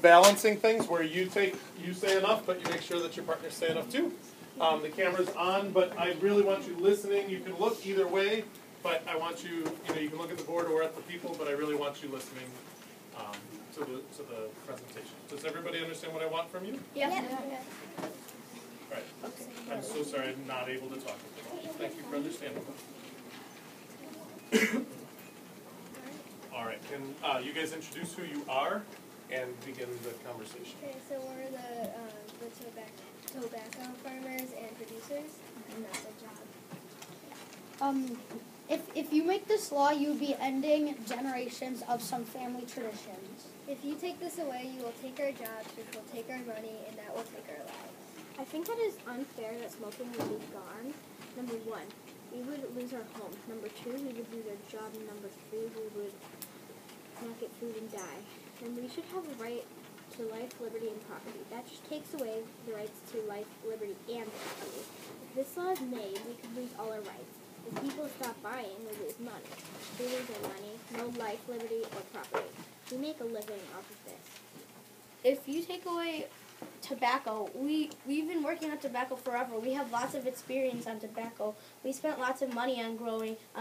balancing things where you say enough, but you make sure that your partners say enough too. The camera's on, but I really want you listening. You can look either way, but I want you, you can look at the board or at the people, but I really want you listening to the presentation. Does everybody understand what I want from you? Yeah. All right. Okay. I'm so sorry I'm not able to talk. Thank you for understanding. All right. Can you guys introduce who you are and begin the conversation? Okay, so we're the tobacco farmers and producers, and that's our job. If you make this law, you would be ending generations of some family traditions. If you take this away, you will take our jobs, which will take our money, and that will take our lives. I think that is unfair that smoking would be gone. Number one, we would lose our homes. Number two, we would lose our job. And number three, we would not get food and die. And we should have the right to life, liberty, and property. That just takes away the rights to life, liberty, and property. If this law is made, we could lose all our rights. If people stop buying, we lose money. If we lose our money, no life, liberty, or property. We make a living off of this. If you take away tobacco, we've been working on tobacco forever. We have lots of experience on tobacco. We spent lots of money on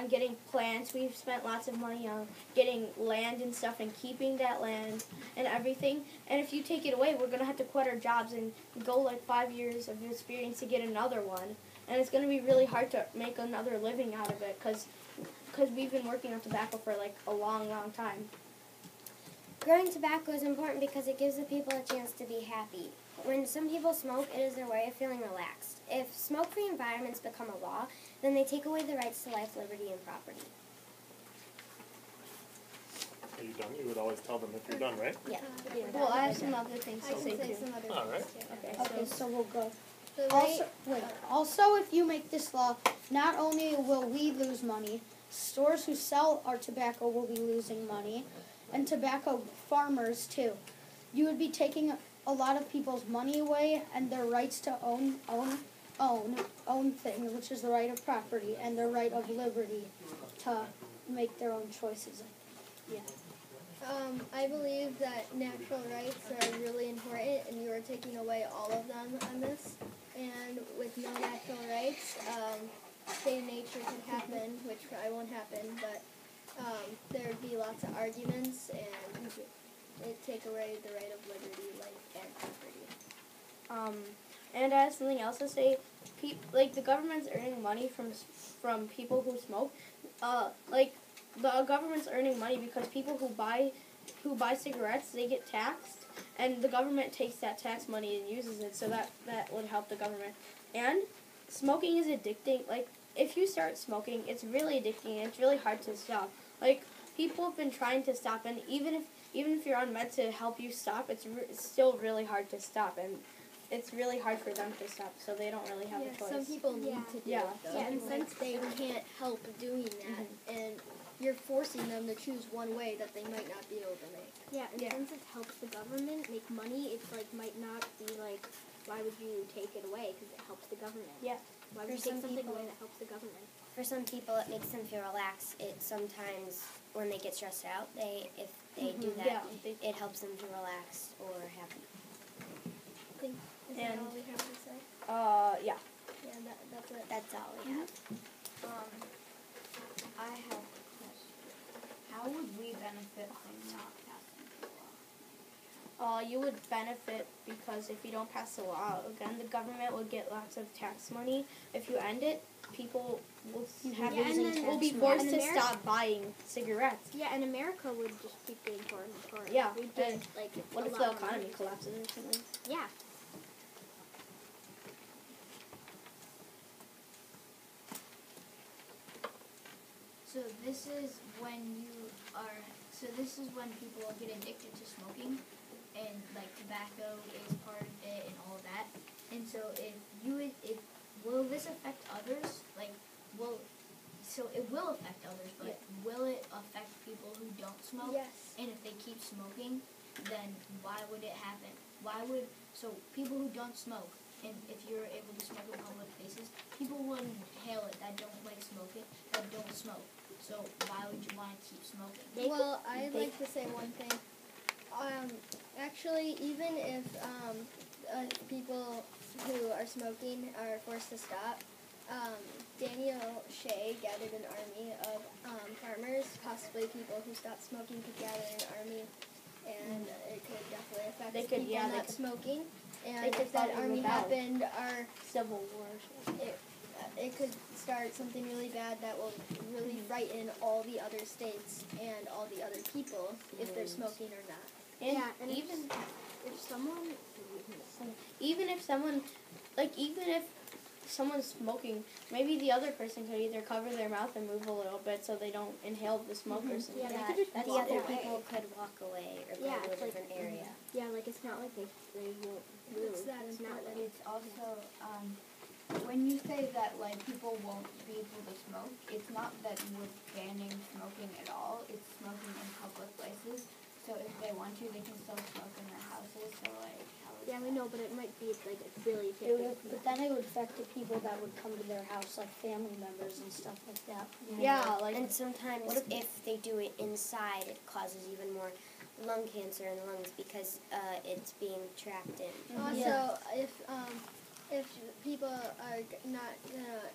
getting plants. We've spent lots of money on getting land and stuff and keeping that land and everything. And if you take it away, we're going to have to quit our jobs and go like 5 years of experience to get another one. And it's going to be really hard to make another living out of it because we've been working on tobacco for like a long, long time. Growing tobacco is important because it gives the people a chance to be happy. When some people smoke, it is their way of feeling relaxed. If smoke-free environments become a law, then they take away the rights to life, liberty, and property. Are you done? You would always tell them if you're done, right? Yeah. Well, I have some other things I to say can say too. some other All right. things too. Okay, so we'll go. The Also, if you make this law, not only will we lose money, stores who sell our tobacco will be losing money, and tobacco farmers too. You would be taking a lot of people's money away and their rights to own things, which is the right of property and the right of liberty to make their own choices. Yeah. I believe that natural rights are really important, and you are taking away all of them on this. And with no natural rights, state of nature could happen, which probably won't happen, but there would be lots of arguments, and it'd take away the right of liberty, life, and property. And I have something else to say. The government's earning money from people who smoke. The government's earning money because people who buy cigarettes, they get taxed, and the government takes that tax money and uses it, so that would help the government. And smoking is addicting. Like, if you start smoking, it's really addicting, and it's really hard to stop. Like, people have been trying to stop, and even if you're on meds to help you stop, it's still really hard to stop, and it's really hard for them to stop, so they don't really have a choice. Some people need to do it, though. Yeah, And since they can't help doing that, and you're forcing them to choose one way that they might not be able to make. Yeah, and since it helps the government make money, it's might not be why would you take it away? Because it helps the government. Yeah. Why would you take something away that helps the government? For some people, it makes them feel relaxed. It sometimes, when they get stressed out, if they do that, it helps them feel relaxed or happy. Is that all we have to say? Yeah. Yeah, that's it. That's all we have. I have a question. How would we benefit from not passing the law? You would benefit because if you don't pass the law, again, the government would get lots of tax money. If you end it, people will will be forced to stop buying cigarettes. Yeah, and America would just keep getting poorer and poorer. Yeah. We'd get, What if the economy collapses or something? Yeah. So this is when people get addicted to smoking, and tobacco is part of it and all of that. And so will this affect others? So it will affect others, but will it affect people who don't smoke? Yes. And if they keep smoking, then why would it happen? So people who don't smoke, and if you're able to smoke in public places, people would inhale it that don't like smoking, that don't smoke. So why would you want to keep smoking? Well, I'd like to say one thing. Actually, even if people who are smoking are forced to stop, Daniel Shea gathered an army of farmers, possibly people who stopped smoking could gather an army, and it could definitely affect people not smoking. And if that army happened, our Civil War. it could start something really bad that will really frighten all the other states and all the other people if they're smoking or not. And Yeah, and even if someone, even if someone's smoking, maybe the other person could either cover their mouth and move a little bit so they don't inhale the smoke or something. Yeah, they Yeah, could just the walk other away. people could walk away or go Yeah, to a it's like- different area. Yeah, like it's not like they won't move. It's that It's not important. like It's also, when you say that, like, people won't be able to smoke, it's not that we're banning smoking at all, it's smoking in public places. So if they want to, they can still smoke in their houses, so, like, how is yeah, we that? know, but it might be like really It would, different. but then it would affect the people that would come to their house, like family members and stuff like that. Yeah, like And sometimes what if they do it inside, it causes even more lung cancer in the lungs because it's being trapped in. Also, if people are not,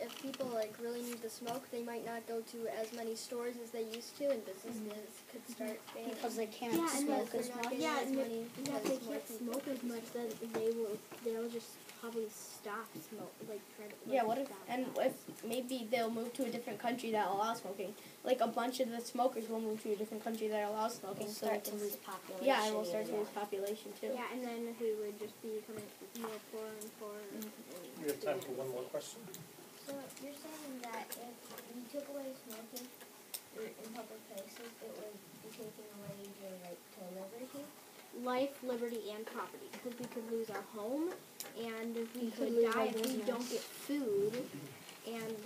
if people like really need to smoke, they might not go to as many stores as they used to, and businesses could start banning. Because they can't Yeah, and smoke they're as not much. getting Yeah, as and many if because they more can't people- smoke as much, then they'll just probably stop smoke, like try to. yeah, like, what if stop and that. if maybe they'll move to a different country that allows smoking? Like a bunch of the smokers will move to a different country that allows smoking. We'll So start it's- to lose population. yeah, and we'll start to even lose more. population too. Yeah, and then we would just be becoming more poor and poorer. We have time for one more question. So you're saying that if you took away smoking in public places, it would be taking away your right to liberty? Life, liberty, and property, because we could lose our home, and we could could lose die our if we business. don't get food, and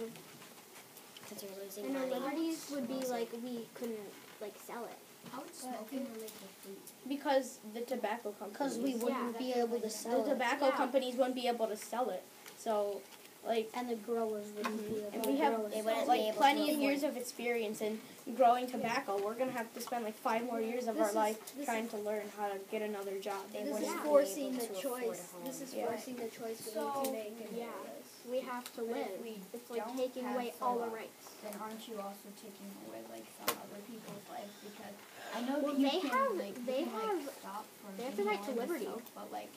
Because you're losing our money. liberties would be like we couldn't like sell it. How would smoking relate to food? Because the tobacco companies. Because we wouldn't be able to the sell it. tobacco Yeah. companies wouldn't be able to sell it. So, like, And the growers wouldn't be able and to we have grow They it. wouldn't be like able plenty to of years of experience in growing tobacco. We're gonna have to spend like 5 more years of This our is- life this trying is- to learn how to get another job. They This wouldn't is be forcing able the to afford a choice. This home. is Yeah. forcing the choice we So, need to make in yeah. areas. We have to But if live. we It's like don't taking have away all the some- rights. Then aren't you also taking away, like, some other people's lives? Because I know Well, that you they can, have- like, you they can, have- like, stop from they have the right to inhaling the liberty. smoke, but, like,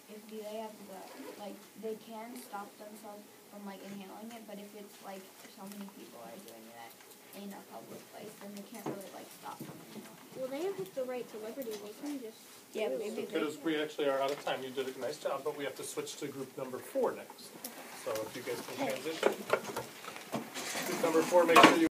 if they have the, like, they can stop themselves from, like, inhaling it, but if it's, like, so many people are doing that in a public place, then they can't really, like, stop from inhaling. Well, they have the right to liberty. They can just. Yeah, do maybe it. Because we actually are out of time. You did a nice job, but we have to switch to group number 4 next. So if you guys can transition. Group number 4, make sure you